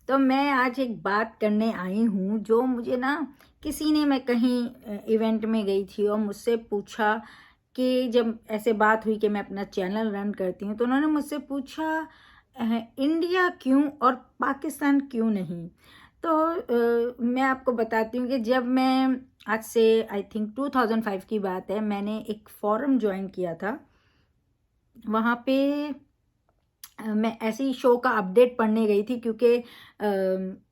तो मैं आज एक बात करने आई हूँ जो मुझे ना किसी ने, मैं कहीं इवेंट में गई थी और मुझसे पूछा कि जब ऐसे बात हुई कि मैं अपना चैनल रन करती हूँ, तो उन्होंने मुझसे पूछा इंडिया क्यों और पाकिस्तान क्यों नहीं। तो मैं आपको बताती हूँ कि जब मैं आज से आई थिंक 2005 की बात है, मैंने एक फोरम ज्वाइन किया था। वहाँ पे मैं ऐसे ही शो का अपडेट पढ़ने गई थी, क्योंकि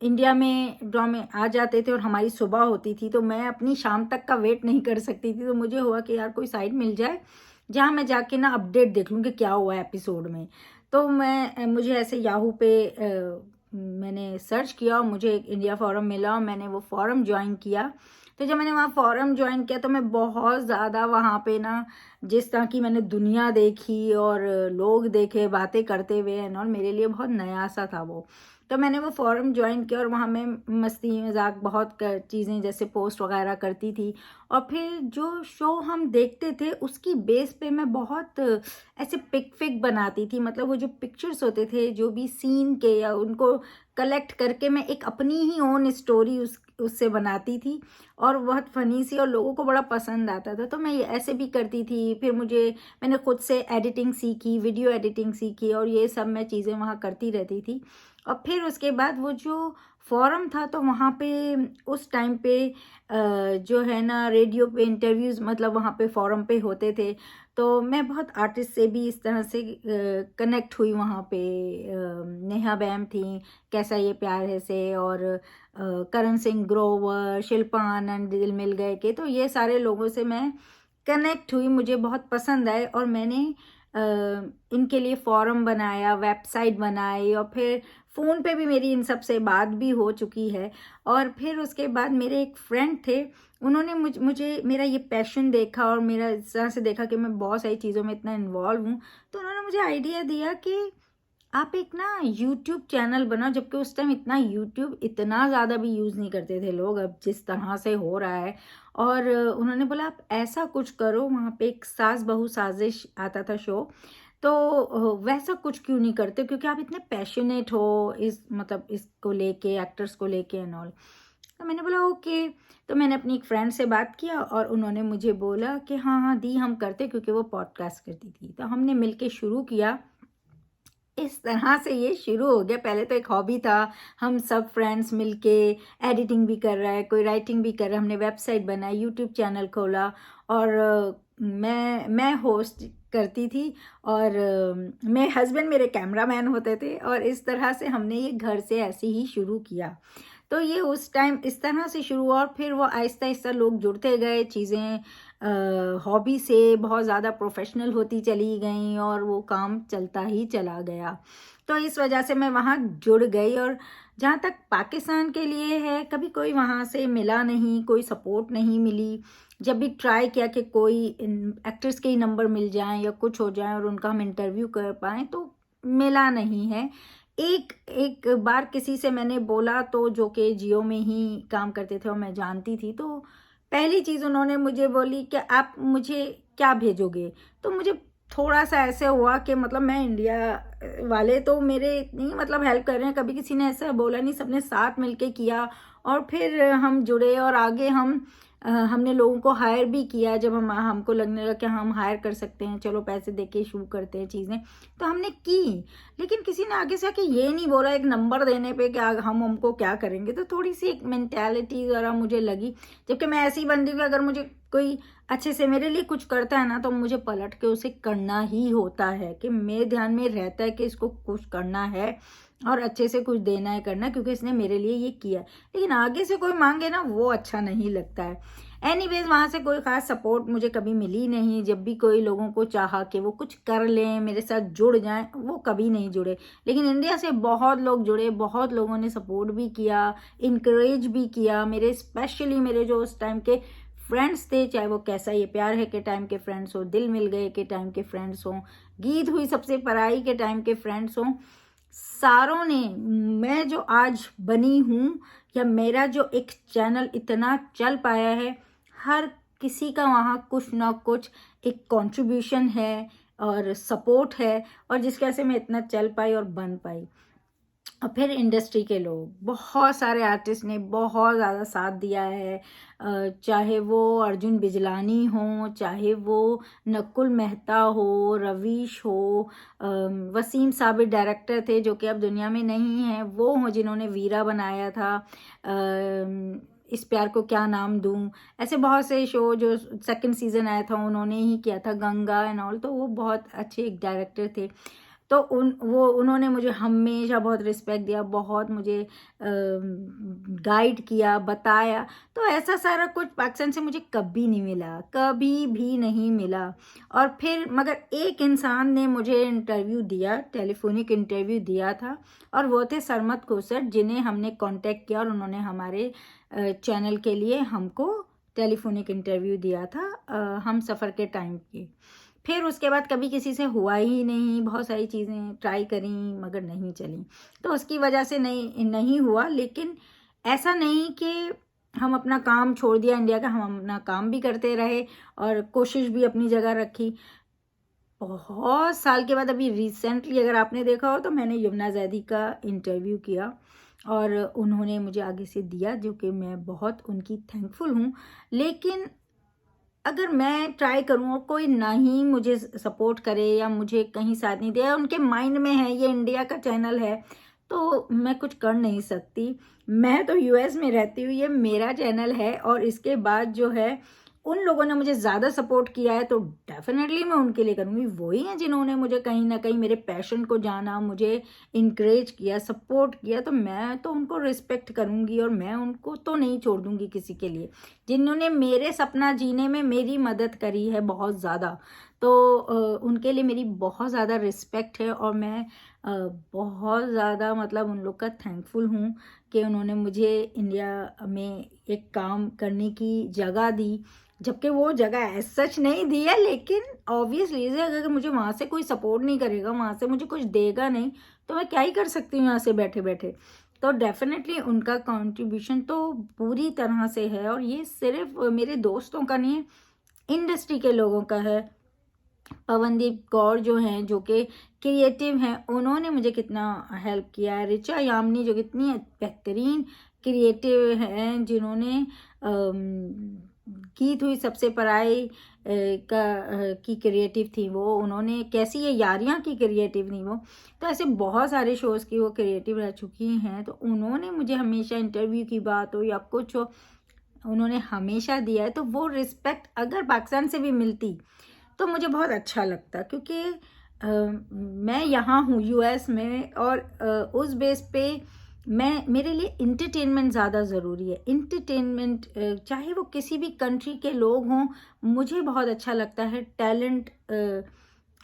इंडिया में ड्रामे आ जाते थे और हमारी सुबह होती थी, तो मैं अपनी शाम तक का वेट नहीं कर सकती थी। तो मुझे हुआ कि यार कोई साइट मिल जाए जहाँ मैं जाके ना अपडेट देख लूँ कि क्या हुआ है एपिसोड में। तो मुझे ऐसे याहू पे मैंने सर्च किया और मुझे एक इंडिया फोरम मिला और मैंने वो फोरम ज्वाइन किया। तो जब मैंने वहाँ फोरम ज्वाइन किया तो मैं बहुत ज़्यादा वहाँ पे ना, जिस तरह की मैंने दुनिया देखी और लोग देखे बातें करते हुए एंड ऑल, मेरे लिए बहुत नया सा था वो। तो मैंने वो फोरम ज्वाइन किया और वहाँ मैं मस्ती मजाक बहुत चीज़ें जैसे पोस्ट वगैरह करती थी। और फिर जो शो हम देखते थे उसकी बेस पे मैं बहुत ऐसे पिक फिक बनाती थी, मतलब वो जो पिक्चर्स होते थे जो भी सीन के, या उनको कलेक्ट करके मैं एक अपनी ही ओन स्टोरी उससे बनाती थी। और बहुत फ़नी सी, और लोगों को बड़ा पसंद आता था। तो मैं ये ऐसे भी करती थी। फिर मैंने खुद से एडिटिंग सीखी, वीडियो एडिटिंग सीखी, और ये सब मैं चीज़ें वहाँ करती रहती थी। और फिर उसके बाद वो जो फ़ोरम था, तो वहाँ पे उस टाइम पे जो है ना रेडियो पे इंटरव्यूज़, मतलब वहाँ पे फ़ोरम पे होते थे। तो मैं बहुत आर्टिस्ट से भी इस तरह से कनेक्ट हुई वहाँ पे। नेहा बैम थी, कैसा ये प्यार है से, और करण सिंह ग्रोवर, शिल्पा आनंद, दिल मिल गए के, तो ये सारे लोगों से मैं कनेक्ट हुई, मुझे बहुत पसंद आए। और मैंने अ, इनके लिए फोरम बनाया, वेबसाइट बनाई, और फिर फ़ोन पे भी मेरी इन सब से बात भी हो चुकी है। और फिर उसके बाद मेरे एक फ्रेंड थे, उन्होंने मुझे मेरा ये पैशन देखा और मेरा इस तरह से देखा कि मैं बहुत सारी चीज़ों में इतना इन्वॉल्व हूँ। तो उन्होंने मुझे आइडिया दिया कि आप एक ना यूट्यूब चैनल बनाओ, जबकि उस टाइम यूट्यूब इतना ज़्यादा भी यूज़ नहीं करते थे लोग, अब जिस तरह से हो रहा है। और उन्होंने बोला आप ऐसा कुछ करो, वहाँ पे एक सास बहू साजिश आता था शो। तो वैसा कुछ क्यों नहीं करते, क्योंकि आप इतने पैशनेट हो इस, मतलब इसको लेके, एक्टर्स को लेके एंड ऑल। तो मैंने बोला ओके। तो मैंने अपनी एक फ्रेंड से बात किया और उन्होंने मुझे बोला कि हाँ हाँ दी, हम करते, क्योंकि वो पॉडकास्ट करती थी। तो हमने मिलके शुरू किया। इस तरह से ये शुरू हो गया। पहले तो एक हॉबी था, हम सब फ्रेंड्स मिलके एडिटिंग भी कर रहा है, कोई राइटिंग भी कर रहा है। हमने वेबसाइट बनाई, यूट्यूब चैनल खोला, और मैं होस्ट करती थी, और मेरे हस्बैंड मेरे कैमरामैन होते थे, और इस तरह से हमने ये घर से ऐसे ही शुरू किया। तो ये उस टाइम इस तरह से शुरू हुआ, और फिर वो आहिस्ता आहिस्ता लोग जुड़ते गए, चीज़ें हॉबी से बहुत ज़्यादा प्रोफेशनल होती चली गई, और वो काम चलता ही चला गया। तो इस वजह से मैं वहाँ जुड़ गई। और जहाँ तक पाकिस्तान के लिए है, कभी कोई वहाँ से मिला नहीं, कोई सपोर्ट नहीं मिली। जब भी ट्राई किया कि कोई एक्टर्स के ही नंबर मिल जाएं या कुछ हो जाए और उनका हम इंटरव्यू कर पाएँ, तो मिला नहीं है। एक एक बार किसी से मैंने बोला, तो जो कि जियो में ही काम करते थे और मैं जानती थी, तो पहली चीज़ उन्होंने मुझे बोली कि आप मुझे क्या भेजोगे? तो मुझे थोड़ा-सा ऐसे हुआ कि मतलब मैं इंडिया वाले तो मेरे इतनी मतलब हेल्प कर रहे हैं, कभी किसी ने ऐसा बोला नहीं, सबने साथ मिलके किया। और फिर हम जुड़े, और आगे हमने लोगों को हायर भी किया, जब हमको लगने लगा कि हम हायर कर सकते हैं, चलो पैसे देके शुरू करते हैं चीज़ें, तो हमने की। लेकिन किसी ने आगे से आके ये नहीं बोला एक नंबर देने पे कि हम हमको क्या करेंगे। तो थोड़ी-सी एक मेंटालिटी ज़रा मुझे लगी, जबकि मैं ऐसी बंदी हूँ कि अगर मुझे कोई अच्छे से मेरे लिए कुछ करता है ना, तो मुझे पलट के उसे करना ही होता है, कि मेरे ध्यान में रहता है कि इसको कुछ करना है और अच्छे से कुछ देना है, करना है, क्योंकि इसने मेरे लिए ये किया है। लेकिन आगे से कोई मांगे ना, वो अच्छा नहीं लगता है। एनीवेज, वहाँ से कोई ख़ास सपोर्ट मुझे कभी मिली नहीं। जब भी कोई लोगों को चाहा कि वो कुछ कर लें, मेरे साथ जुड़ जाएं, वो कभी नहीं जुड़े। लेकिन इंडिया से बहुत लोग जुड़े, बहुत लोगों ने सपोर्ट भी किया, इनकरेज भी किया। स्पेशली मेरे जो उस टाइम के फ्रेंड्स थे, चाहे वो कैसा ये प्यार है के टाइम के फ्रेंड्स हो, दिल मिल गए के टाइम के फ्रेंड्स हों, गीत हुई सबसे पराई के टाइम के फ्रेंड्स हों, सारों ने, मैं जो आज बनी हूँ, या मेरा जो एक चैनल इतना चल पाया है, हर किसी का वहाँ कुछ ना कुछ एक कंट्रीब्यूशन है और सपोर्ट है, और जिसकी वजह से मैं इतना चल पाई और बन पाई। और फिर इंडस्ट्री के लोग, बहुत सारे आर्टिस्ट ने बहुत ज़्यादा साथ दिया है। चाहे वो अर्जुन बिजलानी हो, चाहे वो नकुल मेहता हो, रवीश हो, वसीम साबिर डायरेक्टर थे जो कि अब दुनिया में नहीं हैं, वो हों जिन्होंने वीरा बनाया था, इस प्यार को क्या नाम दूं, ऐसे बहुत से शो जो सेकंड सीज़न आया था उन्होंने ही किया था, गंगा एंड ऑल, तो वो बहुत अच्छे एक डायरेक्टर थे। तो उन्होंने मुझे हमेशा बहुत रिस्पेक्ट दिया, बहुत मुझे गाइड किया, बताया। तो ऐसा सारा कुछ पाकिस्तान से मुझे कभी नहीं मिला, कभी भी नहीं मिला। और फिर मगर एक इंसान ने मुझे इंटरव्यू दिया, टेलीफोनिक इंटरव्यू दिया था, और वो थे सरमद खोसर, जिन्हें हमने कांटेक्ट किया और उन्होंने हमारे चैनल के लिए हमको टेलीफोनिक इंटरव्यू दिया था, हम सफ़र के टाइम की। फिर उसके बाद कभी किसी से हुआ ही नहीं, बहुत सारी चीज़ें ट्राई करी मगर नहीं चली, तो उसकी वजह से नहीं हुआ। लेकिन ऐसा नहीं कि हम अपना काम छोड़ दिया इंडिया का, हम अपना काम भी करते रहे और कोशिश भी अपनी जगह रखी। बहुत साल के बाद अभी रिसेंटली अगर आपने देखा हो तो मैंने यमुना जैदी का इंटरव्यू किया और उन्होंने मुझे आगे से दिया, जो कि मैं बहुत उनकी थैंकफुल हूँ। लेकिन अगर मैं ट्राई करूँ और कोई नहीं मुझे सपोर्ट करे या मुझे कहीं साथ नहीं दे, उनके माइंड में है ये इंडिया का चैनल है, तो मैं कुछ कर नहीं सकती। मैं तो यूएस में रहती हूँ, ये मेरा चैनल है, और इसके बाद जो है उन लोगों ने मुझे ज़्यादा सपोर्ट किया है तो डेफिनेटली मैं उनके लिए करूँगी। वही हैं जिन्होंने मुझे कहीं ना कहीं मेरे पैशन को जाना, मुझे इनकरेज किया, सपोर्ट किया, तो मैं तो उनको रिस्पेक्ट करूँगी और मैं उनको तो नहीं छोड़ दूँगी किसी के लिए। जिन्होंने मेरे सपना जीने में मेरी मदद करी है बहुत ज़्यादा, तो उनके लिए मेरी बहुत ज़्यादा रिस्पेक्ट है, और मैं बहुत ज़्यादा मतलब उन लोग का थैंकफुल हूँ कि उन्होंने मुझे इंडिया में एक काम करने की जगह दी, जबकि वो जगह एज सच नहीं दी है। लेकिन ऑब्वियसली अगर मुझे वहाँ से कोई सपोर्ट नहीं करेगा, वहाँ से मुझे कुछ देगा नहीं, तो मैं क्या ही कर सकती हूँ यहाँ से बैठे बैठे। तो डेफिनेटली उनका कंट्रीब्यूशन तो पूरी तरह से है, और ये सिर्फ मेरे दोस्तों का नहीं है, इंडस्ट्री के लोगों का है। पवनदीप कौर जो हैं, जो कि क्रिएटिव हैं, उन्होंने मुझे कितना हेल्प किया है। रिचा यामनी जो कितनी बेहतरीन क्रिएटिव हैं, जिन्होंने गीत हुई सबसे पराई की क्रिएटिव थी वो, उन्होंने कैसी ये यारियां की क्रिएटिव थी वो। तो ऐसे बहुत सारे शोज़ की वो क्रिएटिव रह चुकी हैं, तो उन्होंने मुझे हमेशा इंटरव्यू की बात हो या कुछ हो, उन्होंने हमेशा दिया है। तो वो रिस्पेक्ट अगर पाकिस्तान से भी मिलती तो मुझे बहुत अच्छा लगता, क्योंकि मैं यहाँ हूँ यूएस में, और उस बेस पे मेरे लिए इंटरटेनमेंट ज़्यादा ज़रूरी है। इंटरटेनमेंट चाहे वो किसी भी कंट्री के लोग हों, मुझे बहुत अच्छा लगता है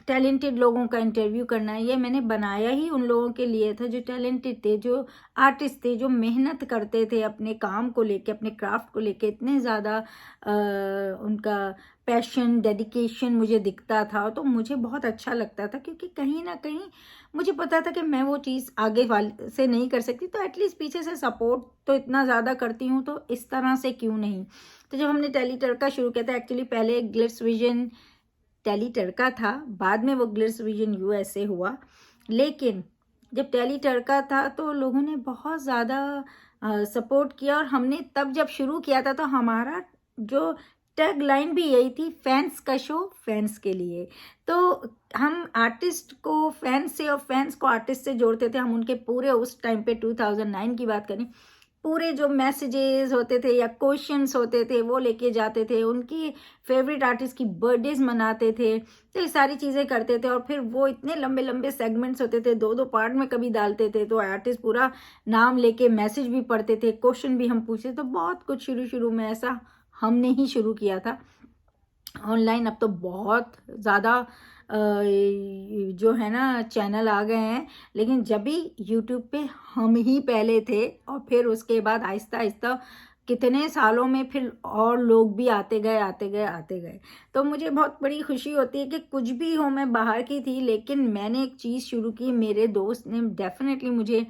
टैलेंटेड लोगों का इंटरव्यू करना है। ये मैंने बनाया ही उन लोगों के लिए था जो टैलेंटेड थे, जो आर्टिस्ट थे, जो मेहनत करते थे अपने काम को लेके, अपने क्राफ्ट को लेके, इतने ज़्यादा उनका पैशन, डेडिकेशन मुझे दिखता था। तो मुझे बहुत अच्छा लगता था, क्योंकि कहीं ना कहीं मुझे पता था कि मैं वो चीज़ आगे वाले से नहीं कर सकती, तो एटलीस्ट पीछे से सपोर्ट तो इतना ज़्यादा करती हूँ, तो इस तरह से क्यों नहीं। तो जब हमने टेली तड़का शुरू किया था, एक्चुअली पहले ग्लिट्स विजन टेली तड़का था, बाद में वो ग्लिट्स विजन यूएसए हुआ। लेकिन जब टेली तड़का था तो लोगों ने बहुत ज़्यादा सपोर्ट किया, और हमने तब जब शुरू किया था तो हमारा जो टैग लाइन भी यही थी, फैंस का शो फैंस के लिए। तो हम आर्टिस्ट को फैंस से और फैंस को आर्टिस्ट से जोड़ते थे। हम उनके पूरे उस टाइम पे 2009 की बात करें, पूरे जो मैसेजेस होते थे या क्वेश्चंस होते थे वो लेके जाते थे, उनकी फेवरेट आर्टिस्ट की बर्थडेज मनाते थे, तो ये सारी चीज़ें करते थे। और फिर वो इतने लंबे लंबे सेगमेंट्स होते थे, दो दो पार्ट में कभी डालते थे, तो आर्टिस्ट पूरा नाम लेके मैसेज भी पढ़ते थे, क्वेश्चन भी हम पूछते, तो बहुत कुछ शुरू शुरू में ऐसा हमने ही शुरू किया था ऑनलाइन। अब तो बहुत ज़्यादा जो है ना चैनल आ गए हैं, लेकिन जब भी यूट्यूब पे हम ही पहले थे, और फिर उसके बाद आहिस्ता आहिस्ता कितने सालों में फिर और लोग भी आते गए आते गए आते गए। तो मुझे बहुत बड़ी खुशी होती है कि कुछ भी हो, मैं बाहर की थी लेकिन मैंने एक चीज़ शुरू की, मेरे दोस्त ने डेफिनेटली मुझे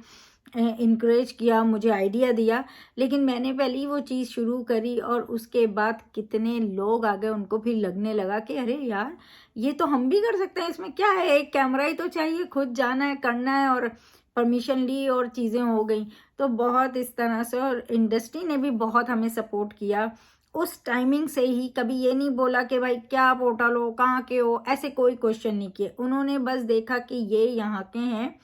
इनकरेज किया, मुझे आइडिया दिया, लेकिन मैंने पहले ही वो चीज़ शुरू करी, और उसके बाद कितने लोग आ गए, उनको भी लगने लगा कि अरे यार ये तो हम भी कर सकते हैं, इसमें क्या है, एक कैमरा ही तो चाहिए, खुद जाना है, करना है और परमिशन ली और चीज़ें हो गई। तो बहुत इस तरह से, और इंडस्ट्री ने भी बहुत हमें सपोर्ट किया उस टाइमिंग से ही। कभी ये नहीं बोला कि भाई क्या पोर्टल हो, कहाँ के हो, ऐसे कोई क्वेश्चन नहीं किए। उन्होंने बस देखा कि ये यहाँ के हैं,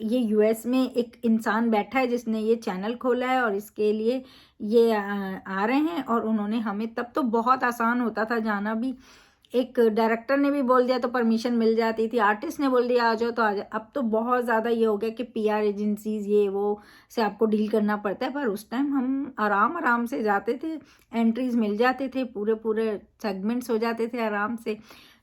ये यूएस में एक इंसान बैठा है जिसने ये चैनल खोला है और इसके लिए ये आ रहे हैं। और उन्होंने हमें, तब तो बहुत आसान होता था जाना भी, एक डायरेक्टर ने भी बोल दिया तो परमिशन मिल जाती थी, आर्टिस्ट ने बोल दिया आ जाओ तो आ जाओ। अब तो बहुत ज़्यादा ये हो गया कि पीआर एजेंसीज ये वो से आपको डील करना पड़ता है, पर उस टाइम हम आराम आराम से जाते थे, एंट्रीज मिल जाते थे, पूरे पूरे सेगमेंट्स हो जाते थे आराम से।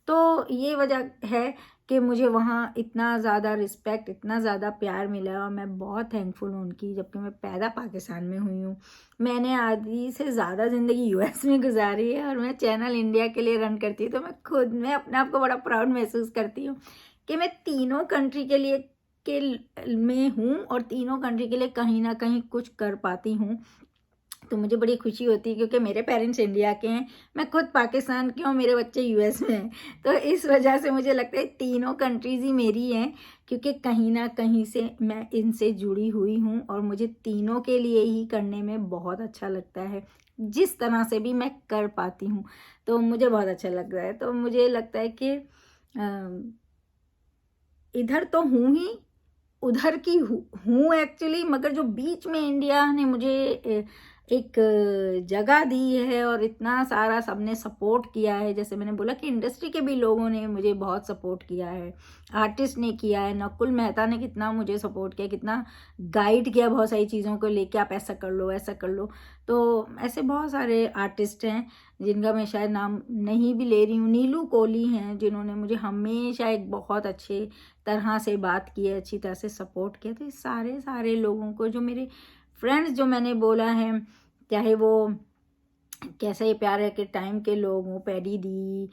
तो ये वजह है कि मुझे वहाँ इतना ज़्यादा रिस्पेक्ट, इतना ज़्यादा प्यार मिला, और मैं बहुत थैंकफुल हूँ उनकी। जबकि मैं पैदा पाकिस्तान में हुई हूँ, मैंने आधी से ज़्यादा ज़िंदगी यूएस में गुजारी है, और मैं चैनल इंडिया के लिए रन करती हूँ। तो मैं अपने आप को बड़ा प्राउड महसूस करती हूँ कि मैं तीनों कंट्री के लिए में हूँ, और तीनों कंट्री के लिए कहीं ना कहीं कुछ कर पाती हूँ। तो मुझे बड़ी खुशी होती है, क्योंकि मेरे पेरेंट्स इंडिया के हैं, मैं खुद पाकिस्तान की हूँ, मेरे बच्चे यूएस में हैं। तो इस वजह से मुझे लगता है तीनों कंट्रीज़ ही मेरी हैं, क्योंकि कहीं ना कहीं से मैं इनसे जुड़ी हुई हूँ, और मुझे तीनों के लिए ही करने में बहुत अच्छा लगता है, जिस तरह से भी मैं कर पाती हूँ। तो मुझे बहुत अच्छा लग रहा है। तो मुझे लगता है कि इधर तो हूँ ही, उधर की हूँ एक्चुअली, मगर जो बीच में इंडिया ने मुझे एक जगह दी है, और इतना सारा सबने सपोर्ट किया है। जैसे मैंने बोला कि इंडस्ट्री के भी लोगों ने मुझे बहुत सपोर्ट किया है, आर्टिस्ट ने किया है, नकुल मेहता ने कितना मुझे सपोर्ट किया, कितना गाइड किया बहुत सारी चीज़ों को लेके, आप ऐसा कर लो, ऐसा कर लो। तो ऐसे बहुत सारे आर्टिस्ट हैं जिनका मैं शायद नाम नहीं भी ले रही हूँ। नीलू कोहली हैं जिन्होंने मुझे हमेशा एक बहुत अच्छे तरह से बात की है, अच्छी तरह से सपोर्ट किया। तो इस सारे सारे लोगों को, जो मेरे फ्रेंड्स जो मैंने बोला है, चाहे वो कैसा ये प्यार है कि टाइम के लोग हों, पैडी दी,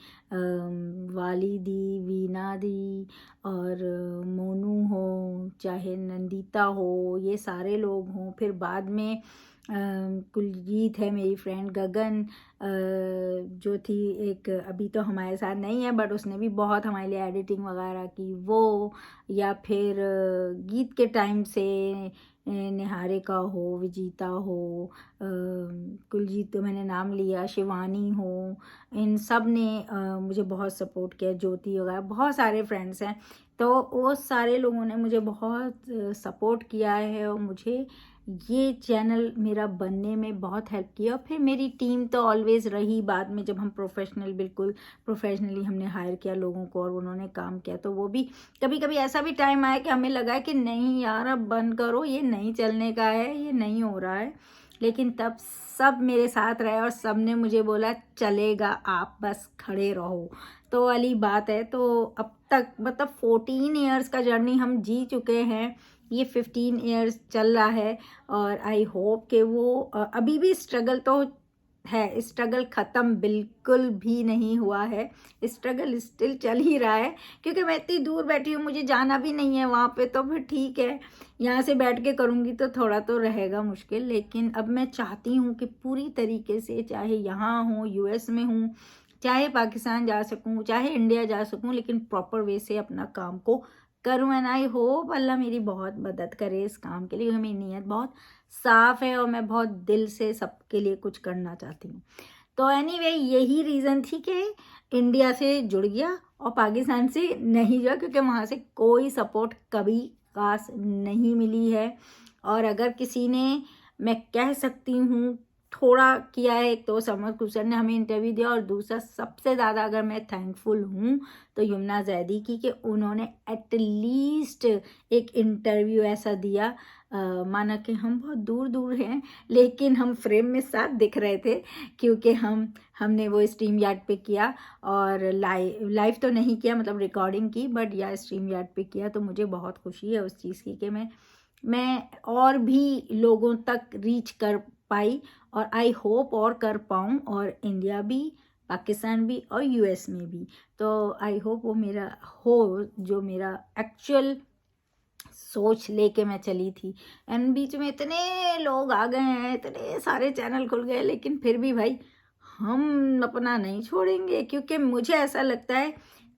वाली दी, वीना दी, और मोनू हो, चाहे नंदिता हो, ये सारे लोग हों। फिर बाद में कुलजीत है मेरी फ्रेंड, गगन जो थी एक, अभी तो हमारे साथ नहीं है, बट उसने भी बहुत हमारे लिए एडिटिंग वगैरह की, वो। या फिर गीत के टाइम से निहारिका हो, विजीता हो, कुलजीत तो मैंने नाम लिया, शिवानी हो, इन सब ने मुझे बहुत सपोर्ट किया, ज्योति वगैरह, बहुत सारे फ्रेंड्स हैं। तो वो सारे लोगों ने मुझे बहुत सपोर्ट किया है, और मुझे ये चैनल मेरा बनने में बहुत हेल्प किया। और फिर मेरी टीम तो ऑलवेज़ रही, बाद में जब हम बिल्कुल प्रोफेशनली हमने हायर किया लोगों को और उन्होंने काम किया, तो वो भी कभी कभी ऐसा भी टाइम आया कि हमें लगा कि नहीं यार अब बंद करो, ये नहीं चलने का है, ये नहीं हो रहा है। लेकिन तब सब मेरे साथ रहे और सब ने मुझे बोला चलेगा, आप बस खड़े रहो। तो वाली बात है। तो अब तक मतलब 14 ईयर्स का जर्नी हम जी चुके हैं, ये 15 ईयर्स चल रहा है, और आई होप कि वो अभी भी स्ट्रगल तो है, स्ट्रगल ख़त्म बिल्कुल भी नहीं हुआ है, स्ट्रगल स्टिल चल ही रहा है। क्योंकि मैं इतनी दूर बैठी हूँ, मुझे जाना भी नहीं है वहाँ पे, तो फिर ठीक है, यहाँ से बैठ के करूँगी तो थोड़ा तो रहेगा मुश्किल। लेकिन अब मैं चाहती हूँ कि पूरी तरीके से, चाहे यहाँ हूँ, यूएस में हूँ, चाहे पाकिस्तान जा सकूँ, चाहे इंडिया जा सकूँ, लेकिन प्रॉपर वे से अपना काम को करूँ। एंड आई होप अल्लाह मेरी बहुत मदद करे इस काम के लिए। मेरी नीयत बहुत साफ़ है और मैं बहुत दिल से सबके लिए कुछ करना चाहती हूँ। तो एनीवे यही रीज़न थी कि इंडिया से जुड़ गया और पाकिस्तान से नहीं जुड़ा, क्योंकि वहाँ से कोई सपोर्ट कभी खास नहीं मिली है। और अगर किसी ने, मैं कह सकती हूँ, थोड़ा किया है, एक तो समर कुसर ने हमें इंटरव्यू दिया, और दूसरा सबसे ज़्यादा अगर मैं थैंकफुल हूँ तो यमुना जैदी की, कि उन्होंने एटलीस्ट एक इंटरव्यू ऐसा दिया। माना कि हम बहुत दूर दूर हैं, लेकिन हम फ्रेम में साथ दिख रहे थे, क्योंकि हमने वो स्ट्रीम यार्ड पे किया, और लाइव तो नहीं किया, मतलब रिकॉर्डिंग की, बट या स्ट्रीम यार्ड पे किया। तो मुझे बहुत खुशी है उस चीज़ की कि मैं और भी लोगों तक रीच कर पाई, और आई होप और कर पाऊँ, और इंडिया भी, पाकिस्तान भी, और यूएस में भी। तो आई होप वो मेरा हो, जो मेरा एक्चुअल सोच लेके मैं चली थी। एंड बीच में इतने लोग आ गए हैं, इतने सारे चैनल खुल गए, लेकिन फिर भी भाई हम अपना नहीं छोड़ेंगे, क्योंकि मुझे ऐसा लगता है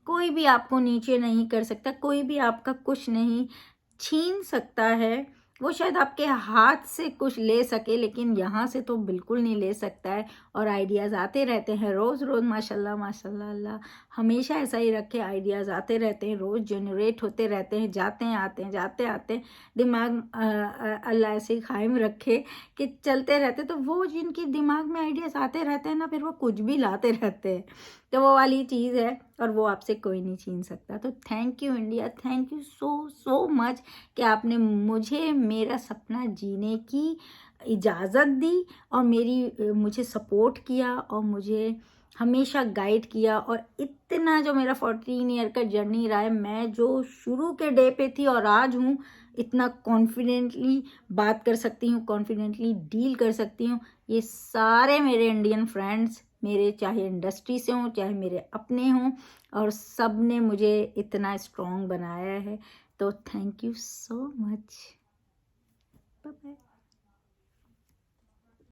कोई भी आपको नीचे नहीं कर सकता, कोई भी आपका कुछ नहीं छीन सकता है, वो शायद आपके हाथ से कुछ ले सके, लेकिन यहाँ से तो बिल्कुल नहीं ले सकता है। और आइडियाज़ आते रहते हैं रोज़ रोज़, माशाल्लाह माशाल्लाह, अल्लाह हमेशा ऐसा ही रखे। आइडियाज़ आते रहते हैं, रोज़ जनरेट होते रहते हैं, जाते हैं आते हैं, जाते आते हैं। दिमाग अल्लाह ऐसे ही कायम रखे कि चलते रहते। तो वो जिनके दिमाग में आइडियाज़ आते रहते हैं ना, फिर वो कुछ भी लाते रहते हैं। तो वो वाली चीज़ है, और वो आपसे कोई नहीं छीन सकता। तो thank you India, thank you so much कि आपने मुझे मेरा सपना जीने की इजाज़त दी, और मुझे सपोर्ट किया, और मुझे हमेशा गाइड किया। और इतना जो मेरा 14 ईयर का जर्नी रहा है, मैं जो शुरू के डे पे थी और आज हूँ, इतना कॉन्फिडेंटली बात कर सकती हूँ, कॉन्फिडेंटली डील कर सकती हूँ, ये सारे मेरे इंडियन फ्रेंड्स, मेरे चाहे इंडस्ट्री से हों चाहे मेरे अपने हों, और सब ने मुझे इतना स्ट्रॉन्ग बनाया है। तो थैंक यू सो मच।